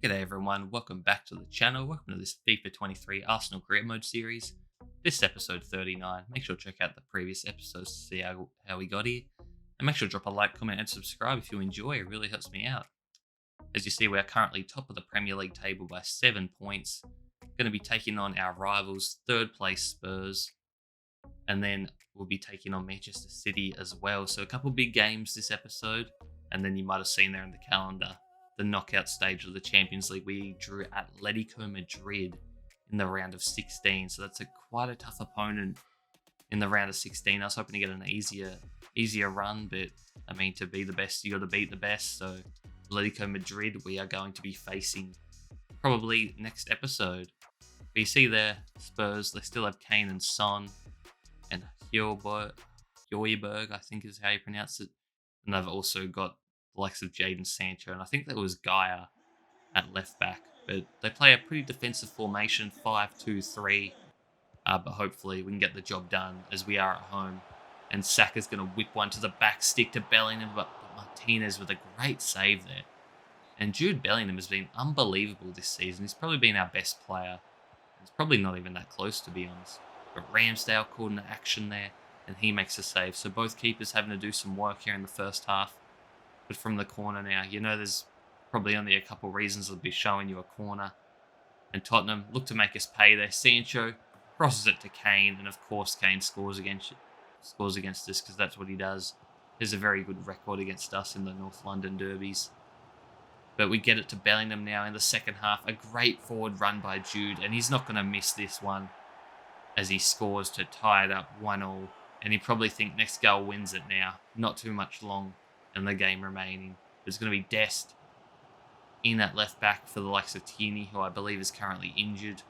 G'day everyone, welcome back to the channel. Welcome to this FIFA 23 Arsenal Career Mode series. This is episode 39. Make sure to check out the previous episodes to see how we got here. And make sure to drop a like, comment and subscribe if you enjoy, it really helps me out. As you see, we are currently top of the Premier League table by 7 points. Going to be taking on our rivals, third place Spurs. And then we'll be taking on Manchester City as well. So a couple big games this episode. And then you might have seen there in the calendar, the knockout stage of the Champions League, we drew Atletico Madrid in the round of 16. So that's quite a tough opponent in the round of 16. I was hoping to get an easier run, but I mean, to be the best, you got to beat the best. So Atletico Madrid, we are going to be facing probably next episode. But you see there, Spurs, they still have Kane and Son and Højbjerg, I think is how you pronounce it. And they've also got the likes of Jadon Sancho, and I think that was Gaia at left back. But they play a pretty defensive formation, 5-2-3. But hopefully we can get the job done as we are at home. And Saka's going to whip one to the back stick to Bellingham, but Martinez with a great save there. And Jude Bellingham has been unbelievable this season. He's probably been our best player. It's probably not even that close, to be honest. But Ramsdale caught into action there, and he makes a save. So both keepers having to do some work here in the first half. But from the corner now, you know there's probably only a couple reasons they'll be showing you a corner. And Tottenham look to make us pay there. Sancho crosses it to Kane, and of course Kane scores against us because that's what he does. He has a very good record against us in the North London derbies. But we get it to Bellingham now in the second half. A great forward run by Jude, and he's not going to miss this one as he scores to tie it up 1-1. And you probably think next goal wins it now. Not too much long in the game remaining. It's going to be Dest in at left back for the likes of Tierney, who I believe is currently injured.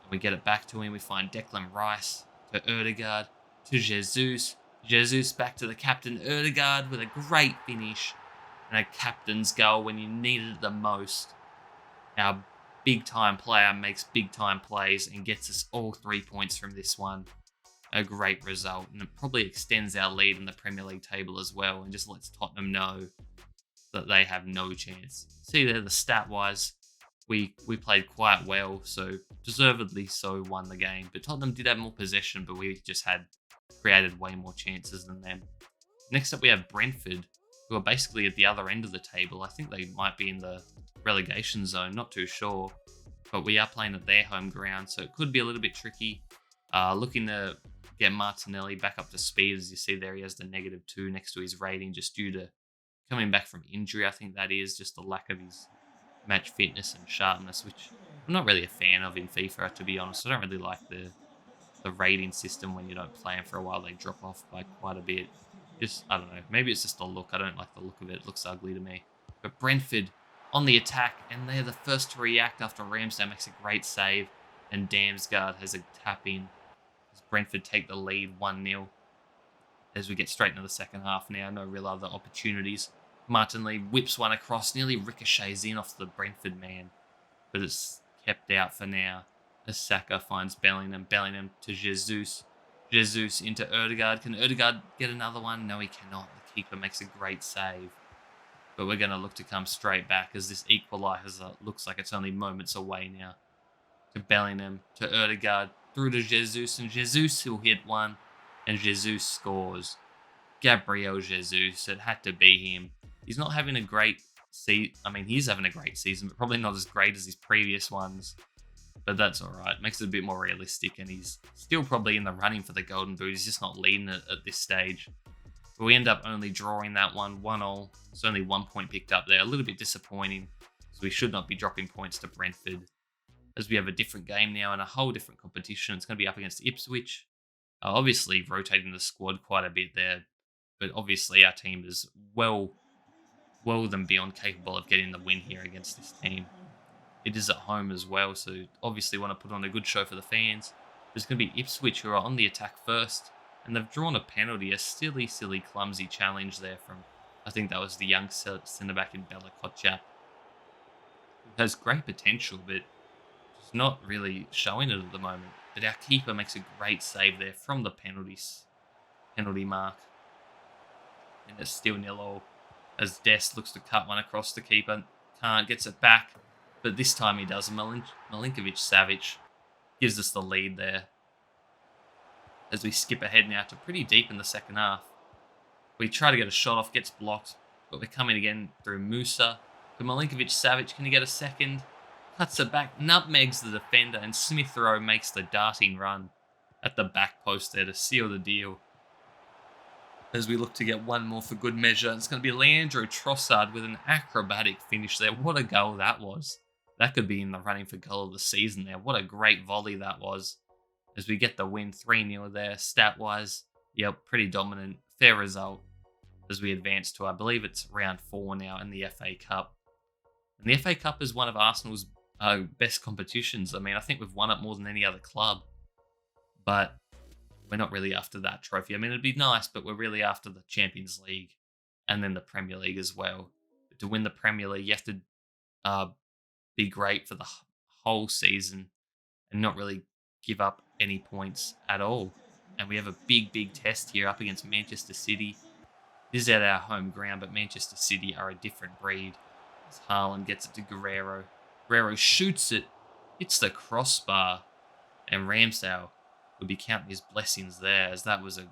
And we get it back to him. We find Declan Rice to Ødegaard to Jesus. Jesus back to the captain Ødegaard with a great finish and a captain's goal when you needed it the most. Our big-time player makes big-time plays and gets us all 3 points from this one. A great result, and it probably extends our lead in the Premier League table as well and just lets Tottenham know that they have no chance. See there, the stat-wise, we played quite well, so deservedly so won the game. But Tottenham did have more possession, but we just had created way more chances than them. Next up, we have Brentford, who are basically at the other end of the table. I think they might be in the relegation zone, not too sure. But we are playing at their home ground, so it could be a little bit tricky. Looking to get Martinelli back up to speed. As you see there, he has the -2 next to his rating just due to coming back from injury. I think that is just the lack of his match fitness and sharpness, which I'm not really a fan of in FIFA, to be honest. I don't really like the rating system. When you don't play him for a while, they drop off by quite a bit. Just, I don't know, maybe it's just the look. I don't like the look of it. It looks ugly to me. But Brentford on the attack, and they're the first to react after Ramsdale makes a great save and Damsgaard has a tap in. Brentford take the lead 1-0 as we get straight into the second half now. No real other opportunities. Martinelli whips one across, nearly ricochets in off the Brentford man, but it's kept out for now as Saka finds Bellingham. Bellingham to Jesus. Jesus into Ødegaard. Can Ødegaard get another one? No, he cannot. The keeper makes a great save. But we're going to look to come straight back as this equaliser looks like it's only moments away now. To Bellingham, to Ødegaard, through to Jesus, and Jesus will hit one, and Jesus scores. Gabriel Jesus, it had to be him. He's not having a great season. I mean, he's having a great season, but probably not as great as his previous ones. But that's all right. Makes it a bit more realistic, and he's still probably in the running for the Golden Boot. He's just not leading it at this stage. But we end up only drawing that one, 1-1. It's only 1 point picked up there. A little bit disappointing, so we should not be dropping points to Brentford. As we have a different game now and a whole different competition. It's going to be up against Ipswich. Obviously rotating the squad quite a bit there, but obviously our team is well than beyond capable of getting the win here against this team. It is at home as well, so obviously want to put on a good show for the fans. There's going to be Ipswich who are on the attack first, and they've drawn a penalty, a silly, clumsy challenge there from, I think that was the young centre-back in Bella Kotchap, who has great potential, but not really showing it at the moment. But our keeper makes a great save there from the penalty mark. And it's still 0-0 as Dest looks to cut one across the keeper. can't, gets it back. But this time he does. Milinkovic-Savic gives us the lead there. As we skip ahead now to pretty deep in the second half. We try to get a shot off, gets blocked. But we're coming again through Musa. But Milinkovic-Savic, can he get a second? Cuts it back, nutmegs the defender, and Smith Rowe makes the darting run at the back post there to seal the deal. As we look to get one more for good measure, it's going to be Leandro Trossard with an acrobatic finish there. What a goal that was. That could be in the running for goal of the season there. What a great volley that was. As we get the win 3-0 there, stat-wise, yep, pretty dominant. Fair result as we advance to, I believe it's round 4 now in the FA Cup. And the FA Cup is one of Arsenal's best competitions. I mean, I think we've won it more than any other club. But we're not really after that trophy. I mean, it'd be nice, but we're really after the Champions League and then the Premier League as well. But to win the Premier League, you have to be great for the whole season and not really give up any points at all. And we have a big test here up against Manchester City. This is at our home ground, but Manchester City are a different breed. As Haaland gets it to Guerrero. Guerrero shoots it, hits the crossbar, and Ramsdale would be counting his blessings there, as that was a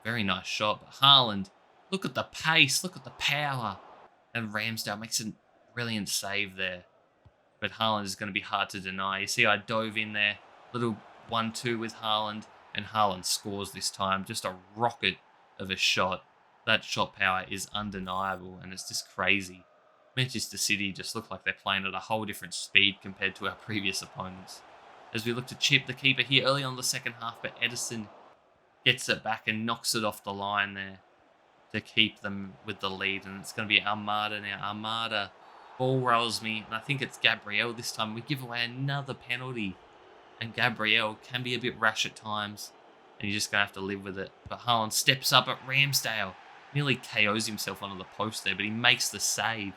very nice shot. But Haaland, look at the pace, look at the power. And Ramsdale makes a brilliant save there. But Haaland is going to be hard to deny. You see, I dove in there, little 1-2 with Haaland, and Haaland scores this time. Just a rocket of a shot. That shot power is undeniable, and it's just crazy. Manchester City just look like they're playing at a whole different speed compared to our previous opponents. As we look to chip the keeper here early on in the second half, but Edison gets it back and knocks it off the line there to keep them with the lead. And it's going to be Armada now. Armada ball rolls me, and I think it's Gabriel this time. We give away another penalty, and Gabriel can be a bit rash at times, and you're just going to have to live with it. But Haaland steps up at Ramsdale, nearly KOs himself onto the post there, but he makes the save.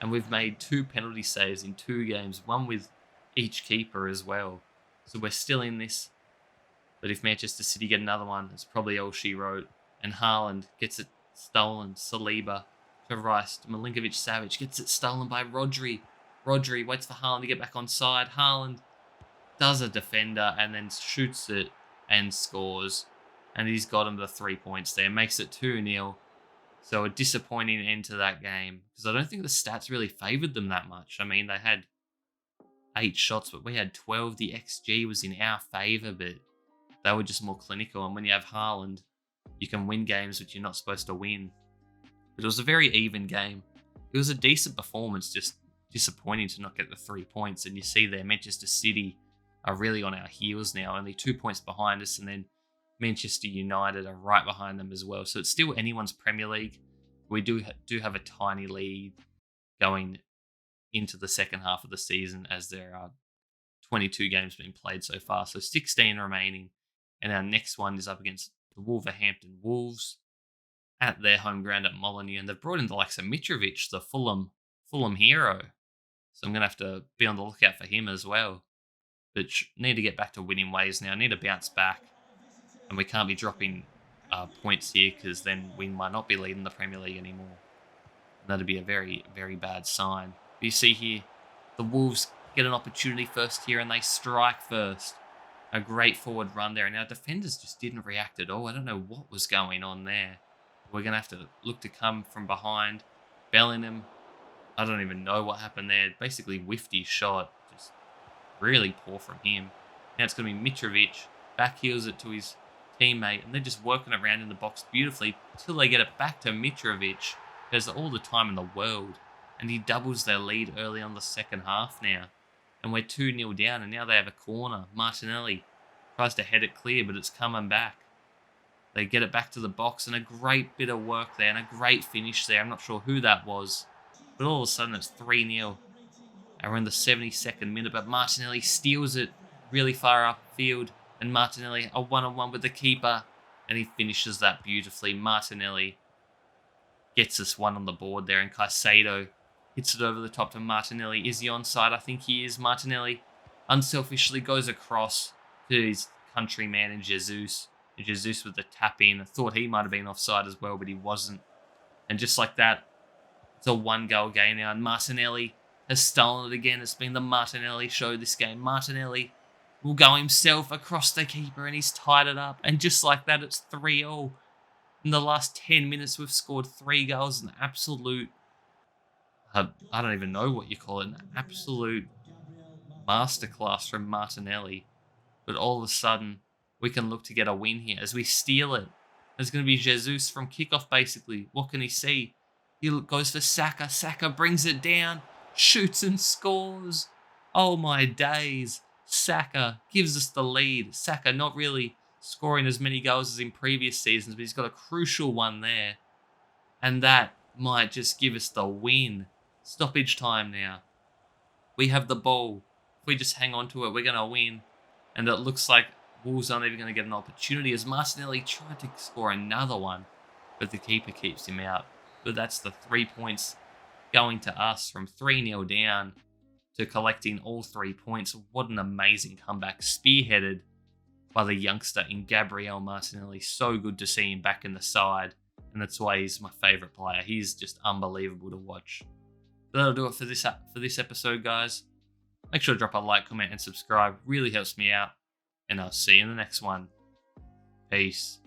And we've made 2 penalty saves in 2 games, one with each keeper as well. So we're still in this. But if Manchester City get another one, it's probably all she wrote. And Haaland gets it stolen. Saliba to Rice. Milinkovic-Savic gets it stolen by Rodri. Rodri waits for Haaland to get back on side. Haaland does a defender and then shoots it and scores. And he's got him the 3 points there. Makes it 2-0. So a disappointing end to that game. Because I don't think the stats really favoured them that much. I mean, they had 8 shots, but we had 12. The XG was in our favour, but they were just more clinical. And when you have Haaland, you can win games which you're not supposed to win. But it was a very even game. It was a decent performance, just disappointing to not get the 3 points. And you see there, Manchester City are really on our heels now, only 2 points behind us, and then Manchester United are right behind them as well. So it's still anyone's Premier League. We do have a tiny lead going into the second half of the season, as there are 22 games being played so far. So 16 remaining. And our next one is up against the Wolverhampton Wolves at their home ground at Molineux. And they've brought in the likes of Mitrovic, the Fulham hero. So I'm going to have to be on the lookout for him as well. But need to get back to winning ways now. Need to bounce back. And we can't be dropping points here, because then we might not be leading the Premier League anymore. And that'd be a very, very bad sign. But you see here, the Wolves get an opportunity first here and they strike first. A great forward run there. And our defenders just didn't react at all. I don't know what was going on there. We're going to have to look to come from behind. Bellingham, I don't even know what happened there. Basically whiffed his shot. Just really poor from him. Now it's going to be Mitrovic. Backheels it to his teammate, and they're just working around in the box beautifully till they get it back to Mitrovic. There's all the time in the world, and he doubles their lead early on the second half now. And we're 2-0 down, and now they have a corner. Martinelli tries to head it clear, but it's coming back. They get it back to the box, and a great bit of work there, and a great finish there. I'm not sure who that was, but all of a sudden it's 3-0. And we're in the 72nd minute, but Martinelli steals it really far upfield. And Martinelli, a one-on-one with the keeper, and he finishes that beautifully. Martinelli gets us one on the board there, and Caicedo hits it over the top to Martinelli. Is he onside? I think he is. Martinelli unselfishly goes across to his countryman in Jesus. And Jesus with the tap in. I thought he might have been offside as well, but he wasn't. And just like that, It's a 1-goal game now, and Martinelli has stolen it again. It's been the Martinelli show this game. Martinelli will go himself across the keeper, and he's tied it up. And just like that, it's 3-0. In the last 10 minutes, we've scored 3 goals. An absolute, I don't even know what you call it, an absolute masterclass from Martinelli. But all of a sudden, we can look to get a win here as we steal it. There's going to be Jesus from kickoff, basically. What can he see? He goes for Saka. Saka brings it down, shoots and scores. Oh my days. Saka gives us the lead. Saka not really scoring as many goals as in previous seasons, but he's got a crucial one there. And that might just give us the win. Stoppage time now. We have the ball. If we just hang on to it, we're going to win. And it looks like Wolves aren't even going to get an opportunity as Martinelli tried to score another one, but the keeper keeps him out. But that's the 3 points going to us from 3-0 down to collecting all 3 points. What an amazing comeback, spearheaded by the youngster in Gabriel Martinelli. So good to see him back in the side, and that's why he's my favourite player. He's just unbelievable to watch. That'll do it for this episode, guys. Make sure to drop a like, comment, and subscribe. Really helps me out. And I'll see you in the next one. Peace.